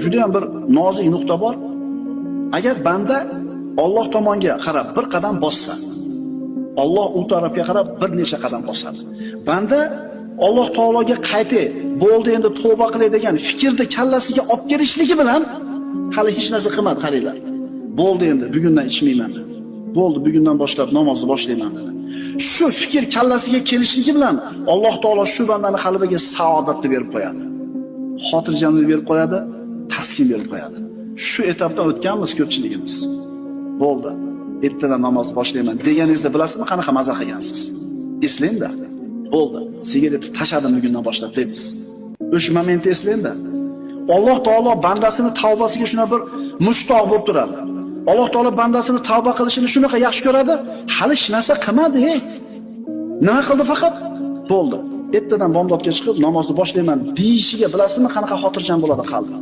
juda ham bir nozik nuqta bor. Agar banda Alloh tomonga qarab bir qadam bossa, Alloh u tarafga qarab bir necha qadam bosadi. Banda Alloh taologa qaytay, bo'ldi endi tavba qilay degan fikrni kallasiga olib kelishligi bilan hali hech narsa qilmadi, qaranglar. Bo'ldi endi bugundan ichmayman dedi. Bo'ldi bugundan boshlab namozni boshlayman dedi. Shu fikr kallasiga kelishligi bilan Alloh taolo shu bandani qalbiga saodatni berib qo'yadi. Xotirjamlik berib qo'yadi, taskin berib qo'yadi. Shu etapdan o'tganmiz ko'pchiligimiz. Bo'ldi. Ertadan namoz boshlayman deganingizda bilasizmi qanaqa maza qilgansiz? Eslangda. Bo'ldi. Sigaretni tashladim bugundan boshlab dedingiz. O'sha momentni eslangda. Alloh taolo bandasini tavbasiga shuna bir mushtoq bo'lib turadi. Alloh taolo bandasini tavba qilishini shunaqa yaxshi ko'radi. Hali hech narsa qilmadi. Nima qildi faqat? Bo'ldi. Ertadan bomdodga chiqib namozni boshlayman deyishiga bilasizmi qanaqa xotirjam bo'ladi qalbi?